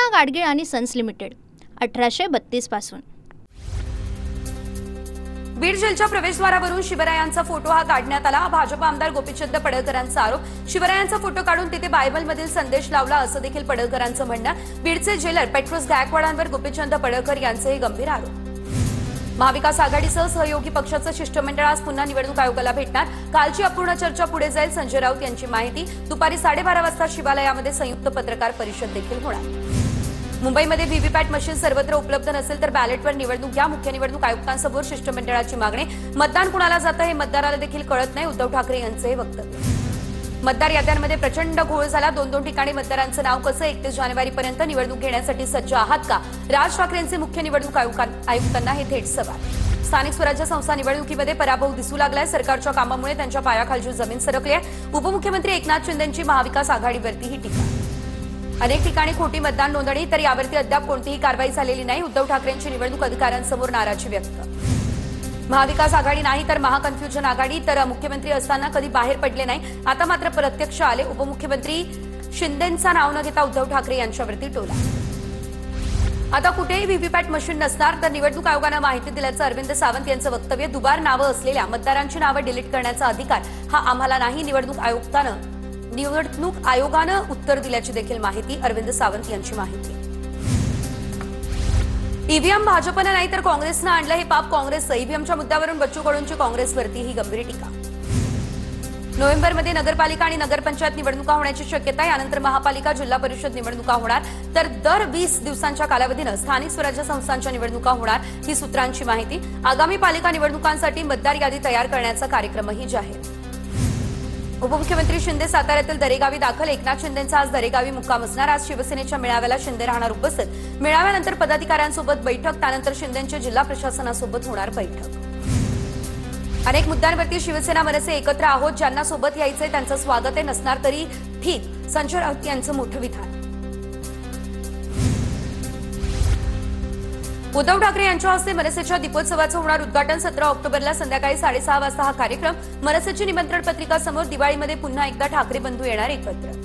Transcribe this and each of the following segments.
शिवसेना गाडगीळ आणि sons limited 1832 पासून। बीड जेलच्या प्रवेशद्वारावरून शिवरायांचा फोटो हा काढण्यात आला। भाजप आमदार गोपीचंद पडळकरांचा आरोप, शिवरायांचा फोटो काढून तिथे बायबलमधील संदेश लावला असं देखील पडळकरांचं म्हणणं। बीडचे जेलर पेट्रोस गायकवाडांवर गोपीचंद पडळकर यांचे गंभीर आरोप। महाविकास आघाडीसह सहयोगी पक्षाचं शिष्टमंडळ आज पुन्हा निवडणूक आयोगाला भेटणार। कालची अपूर्ण चर्चा पुढे जाईल, संजय राऊत यांची माहिती। दुपारी 12:30 वाजता शिवालयामध्ये संयुक्त पत्रकार परिषद देखील होणार। मुंबईमध्ये व्हीव्हीपॅट मशीन सर्वत्र उपलब्ध नसेल तर बॅलेटवर निवडणूक घ्या, मुख्य निवडणूक आयुक्तांसमोर शिष्टमंडळाची मागणी। मतदान कुणाला जातं हे मतदाराला देखील कळत नाही, उद्धव ठाकरे यांचे हे वक्तव्य। मतदार याद्यांमध्ये प्रचंड घोळ झाला, 2-2 ठिकाणी मतदारांचं नाव कसं? 31 जानेवारीपर्यंत निवडणूक घेण्यासाठी सज्ज आहात का? राज ठाकरेंचे मुख्य निवडणूक आयुक्तांना हे थेट सवाल। स्थानिक स्वराज्य संस्था निवडणुकीमध्ये पराभव दिसू लागलाय, सरकारच्या कामामुळे त्यांच्या पायाखालची जमीन सरकली आहे। उपमुख्यमंत्री एकनाथ शिंदेंची महाविकास आघाडीवरती ही टीका। अनेक ठिकाणी खोटी मतदान नोंदणी, तर यावरती अद्याप कोणतीही कारवाई झालेली नाही। उद्धव ठाकरेंची निवडणूक अधिकाऱ्यांसमोर नाराजी व्यक्त। महाविकास आघाडी नाही तर महाकन्फ्युजन आघाडी, तर मुख्यमंत्री असताना कधी बाहेर पडले नाही, आता मात्र प्रत्यक्ष आले। उपमुख्यमंत्री शिंदेंचा नाव न घेता उद्धव ठाकरे यांच्यावरती टोला। आता कुठेही व्हीव्हीपॅट मशीन नसणार, तर निवडणूक आयोगानं माहिती दिल्याचं अरविंद सावंत यांचं वक्तव्य। दुबार नावं असलेल्या मतदारांची नावं डिलीट करण्याचा अधिकार हा आम्हाला नाही, निवडणूक आयोगानं उत्तर दिल्याची देखील माहिती। अरविंद सावंत यांची माहिती। ईव्हीएम भाजपनं नाही तर काँग्रेसनं आणलं हे पाप काँग्रेसचं, ईव्हीएमच्या मुद्द्यावरून बच्चू कडूंची काँग्रेसवरती ही गंभीर टीका। नोव्हेंबरमध्ये नगरपालिका आणि नगरपंचायत निवडणुका होण्याची शक्यता आहे, यानंतर महापालिका जिल्हा परिषद निवडणुका होणार, तर दर 20 दिवसांच्या कालावधीनं स्थानिक स्वराज्य संस्थांच्या निवडणुका होणार, ही सूत्रांची माहिती। आगामी पालिका निवडणुकांसाठी मतदार यादी तयार करण्याचा कार्यक्रमही जाहीर। उपमुख्यमंत्री शिंदे साताऱ्यातील दरेगावी दाखल, एकनाथ शिंदेंचा आज दरेगावी मुक्काम असणार। आज शिवसेनेच्या मेळाव्याला शिंदे राहणार उपस्थित। मेळाव्यानंतर पदाधिकाऱ्यांसोबत बैठक, त्यानंतर शिंदेंच्या जिल्हा प्रशासनासोबत होणार बैठक। अनेक मुद्द्यांवरती शिवसेना मनसे एकत्र आहोत, ज्यांना सोबत यायचंय त्यांचं स्वागत आहे, नसणार तरी ठीक, संजय राऊत यांचं मोठं विधान। उद्धव ठाकरे यांच्या हस्ते मनसेच्या दीपोत्सवाचं होणार उद्घाटन। 17 ऑक्टोबरला संध्याकाळी 6:30 वाजता हा कार्यक्रम। मनसेची निमंत्रण पत्रिका समोर, दिवाळीमध्ये पुन्हा एकदा ठाकरे बंधू येणार एकत्र।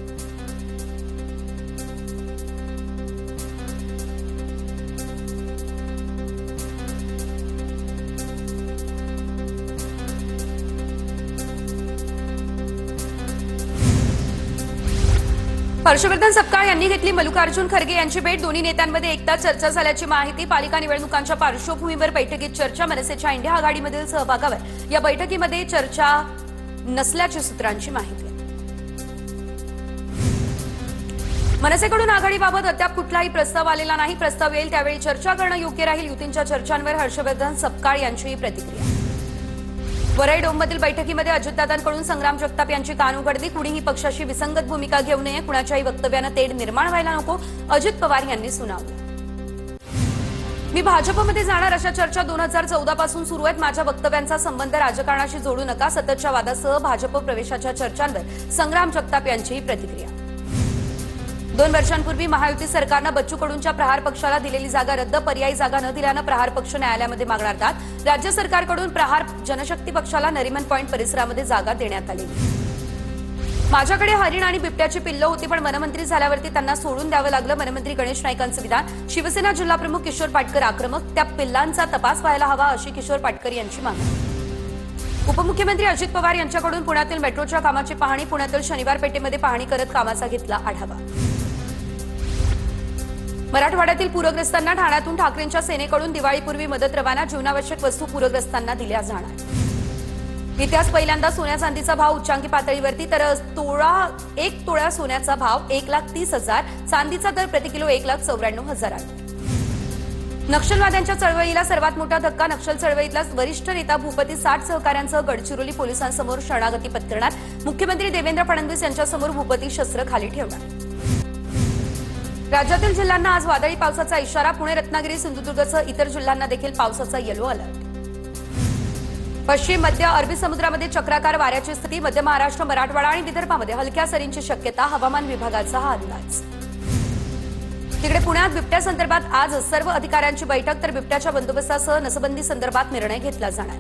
हर्षवर्धन सपकाळ यांनी घेतली मल्लिकार्जुन खरगे यांची भेट, दोन्ही नेत्यांमध्ये एकदा चर्चा झाल्याची माहिती। पालिका निवडणुकांच्या पार्श्वभूमीवर बैठकीत चर्चा, मनसेच्या इंडिया आघाडीमधील सहभागावर या बैठकीमध्ये चर्चा नसल्याची सूत्रांची माहिती। मनसेकडून आघाडीबाबत अद्याप कुठलाही प्रस्ताव आलेला नाही, प्रस्ताव येईल त्यावेळी चर्चा करणं योग्य राहील। युतींच्या चर्चांवर हर्षवर्धन सपकाळ यांची प्रतिक्रिया। वरळी डोंबमधील बैठकीमध्ये अजितदादांकडून संग्राम जगताप यांची कान उघडली, कुणीही पक्षाशी विसंगत भूमिका घेऊ नये, कुणाच्याही वक्तव्यानं तेढ निर्माण व्हायला नको, अजित पवार यांनी सुनावलं। मी भाजपमध्ये जाणार अशा चर्चा 2014 पासून सुरू आहेत, माझ्या वक्तव्यांचा संबंध राजकारणाशी जोडू नका, सततच्या वादासह भाजप प्रवेशाच्या चर्चांवर संग्राम जगताप यांची प्रतिक्रिया। 2 वर्षांपूर्वी महायुती सरकारनं बच्चू कडूंच्या प्रहार पक्षाला दिलेली जागा रद्द, पर्यायी जागा न दिल्यानं प्रहार पक्ष न्यायालयामध्ये मागणार दाद। राज्य सरकारकडून प्रहार जनशक्ती पक्षाला नरिमन पॉइंट परिसरामध्ये जागा देण्यात आली। माझ्याकडे हरिण आणि बिबट्याची पिल्लं होती, पण वनमंत्री झाल्यावरती त्यांना सोडून द्यावं लागलं, वनमंत्री गणेश नाईकांचं विधान। शिवसेना जिल्हाप्रमुख किशोर पाटकर आक्रमक, त्या पिल्लांचा तपास व्हायला हवा अशी किशोर पाटकर यांची मागणी। उपमुख्यमंत्री अजित पवार यांच्याकडून पुण्यातील मेट्रोच्या कामाची पाहणी, पुण्यातील शनिवार पेठेमध्ये पाहणी करत कामाचा घेतला आढावा। मराठवाड्यातील पूरग्रस्तांना ठाण्यातून ठाकरेंच्या सेनेकडून दिवाळीपूर्वी मदत रवाना, जीवनावश्यक वस्तू पूरग्रस्तांना दिल्या जाणार। इतिहास पहिल्यांदा सोन्या चांदीचा भाव उच्चांकी पातळीवरती, तर 1 तोळा सोन्याचा भाव 1,30,000, चांदीचा दर प्रति किलो 1,94,000। नक्षलवाद्यांच्या चळवळीला सर्वात मोठा धक्का, नक्षल चळवळीतला वरिष्ठ नेता भूपती 60 सहकाऱ्यांसह गडचिरोली पोलिसांसमोर शरणागती पत्करणार, मुख्यमंत्री देवेंद्र फडणवीस यांच्यासमोर भूपती शस्त्र खाली ठेवणार। राज्यातील जिल्ह्यांना आज वादळी पावसाचा इशारा, पुणे, रत्नागिरी, सिंधुदुर्गसह इतर जिल्ह्यांना देखील पावसाचा येलो अलर्ट। पश्चिम मध्य अरबी समुद्रामध्ये चक्राकार वाऱ्याची स्थिती, मध्य महाराष्ट्र, मराठवाडा आणि विदर्भामध्ये हलक्या सरींची शक्यता, हवामान विभागाचा हा अंदाज। तिकडे पुण्यात बिबट्यासंदर्भात आज सर्व अधिकाऱ्यांची बैठक, तर बिबट्याच्या बंदोबस्तासह नसबंदी संदर्भात निर्णय घेतला जाणार।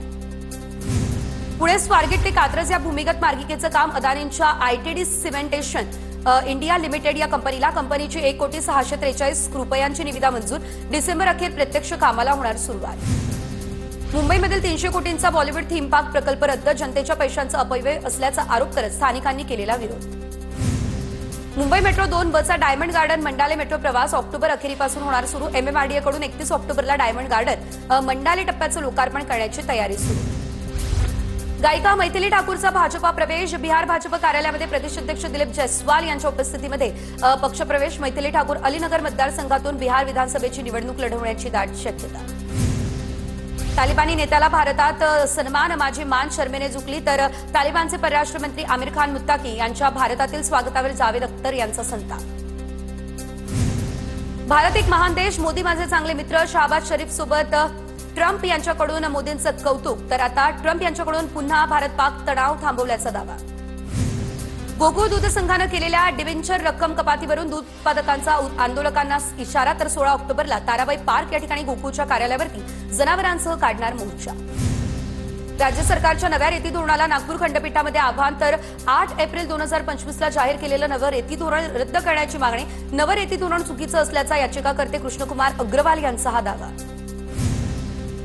पुणे स्वारगेट ते कात्रज या भूमिगत मार्गिकेचं काम अदानींच्या आयटीडी सिमेंटेशन इंडिया लिमिटेड या कंपनीची 1,643 रुपयांची निविदा मंजूर. डिसेंबर अखेर प्रत्यक्ष कामाला होणार सुरुवात. मुंबईमधील 300 कोटींचा बॉलिवूड थीम पार्क प्रकल्प रद्द. जनतेच्या पैशांचा अपव्यय असल्याचा आरोप करत स्थानिकांनी केलेला विरोध. मुंबई मेट्रो 2 बसचा डायमंड गार्डन मंडाले मेट्रो प्रवास ऑक्टोबर अखेरीपासून होणार सुरू. MMRDA कडून 31 ऑक्टोबरला डायमंड गार्डन मंडाले टप्प्याचं लोकार्पण करण्याची तयारी सुरू. गायिका मैथिली ठाकूरचा भाजपा प्रवेश. बिहार भाजप कार्यालयामध्ये प्रदेशाध्यक्ष दिलीप जयस्वाल यांच्या उपस्थितीमध्ये पक्षप्रवेश. मैथिली ठाकूर अलीनगर मतदारसंघातून बिहार विधानसभेची निवडणूक लढवण्याची दाट शक्यता. तालिबानी नेत्याला भारतात सन्मान, माझी मान शर्मेने झुकली. तर तालिबानचे परराष्ट्र मंत्री आमिर खान मुत्ताकी यांच्या भारतातील स्वागतावर जावेद अख्तर यांचा संताप. भारत एक महान देश, मोदी माझे चांगले मित्र. शहबाज शरीफ सोबत ट्रम्प यांच्याकडून मोदींचं कौतुक. तर आता ट्रम्प यांच्याकडून पुन्हा भारत पाक तणाव थांबवल्याचा दावा. गोकुळ दूध संघानं केलेल्या डिबेंचर रक्कम कपातीवरून दूध उत्पादकांचा आंदोलकांना इशारा. तर 16 ऑक्टोबरला ताराबाई पार्क या ठिकाणी गोकुळच्या कार्यालयावरती जनावरांसह काढणार मोर्चा. राज्य सरकारच्या नव्या रेती धोरणाला नागपूर खंडपीठामध्ये आव्हान. तर 8 एप्रिल 2025ला जाहीर केलेलं नवं रेती धोरण रद्द करण्याची मागणी. नवं रेती धोरण चुकीचं असल्याचा याचिकाकर्ते कृष्णकुमार अग्रवाल यांचा हा दावा.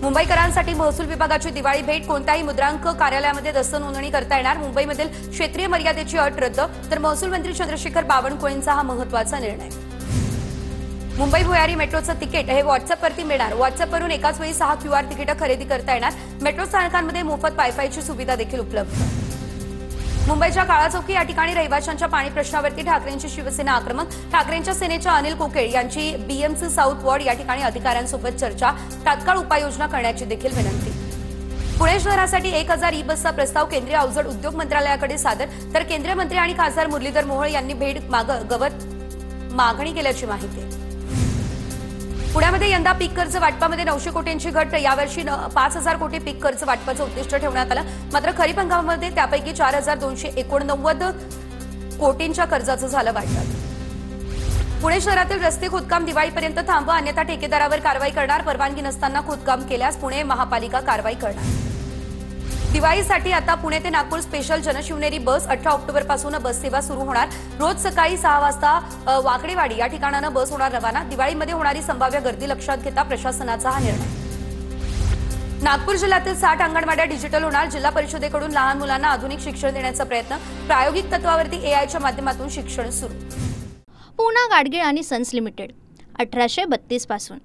मुंबईकरांसाठी महसूल विभागाची दिवाळी भेट. कोणत्याही मुद्रांक कार्यालयामध्ये दस्त नोंदणी करता येणार. मुंबईमधील क्षेत्रीय मर्यादेची अट रद्द. तर महसूल मंत्री चंद्रशेखर बावनकुळेंचा हा महत्त्वाचा निर्णय. मुंबई भुयारी मेट्रोचं तिकीट हे व्हॉट्सअपवरती मिळणार. व्हॉट्सअपवरून एकाच वेळी 6 QR तिकीटं खरेदी करता येणार. मेट्रो स्थानकांमध्ये मोफत वायफायची सुविधा देखील उपलब्ध. मुंबईच्या काळा चौकी या ठिकाणी रहिवाशांच्या पाणी प्रश्नावरती ठाकरेंची शिवसेना आक्रमक. ठाकरेंच्या सेनेच्या अनिल कोकेळ यांची BMC साऊथ वॉर्ड या ठिकाणी अधिकाऱ्यांसोबत चर्चा. तात्काळ उपाययोजना करण्याची देखील विनंती. पुणे शहरासाठी 1000 ई-बसचा प्रस्ताव केंद्रीय अवजड उद्योग मंत्रालयाकडे सादर. तर केंद्रीय मंत्री आणि खासदार मुरलीधर मोहोळ यांनी भेट मागणी केल्याची माहिती. पुण्यामध्ये यंदा पीक कर्ज वाटपामध्ये 900 कोटींची घट. यावर्षी 5000 कोटी पीक कर्ज वाटपाचं उद्दिष्ट ठेवण्यात आलं. मात्र खरीप हंगामामध्ये त्यापैकी 4289 कोटींच्या कर्जाचं झालं वाटप. पुणे शहरातील रस्ते खोदकाम दिवाळीपर्यंत थांबवा, अन्यथा ठेकेदारावर कारवाई करणार. परवानगी नसताना खोदकाम केल्यास पुणे महापालिका कारवाई करणार. दिवाळीसाठी आता पुणे ते नागपूर स्पेशल जनशिवनेरी बस. 18 ऑक्टोबरपासून बस सेवा सुरू होणार. रोज सकाळी 6 वाजता वाकडेवाडी या ठिकाणानं बस होणार रवाना. दिवाळीमध्ये होणारी संभाव्य गर्दी लक्षात घेता प्रशासनाचा हा निर्णय. नागपूर जिल्ह्यातील 60 अंगणवाड्या डिजिटल होणार. जिल्हा परिषदेकडून लहान मुलांना आधुनिक शिक्षण देण्याचा प्रयत्न. प्रायोगिक तत्वावरती AIच्या माध्यमातून शिक्षण सुरू. पूना गाडगीळ आणि सन्स लिमिटेड 1832 पासून.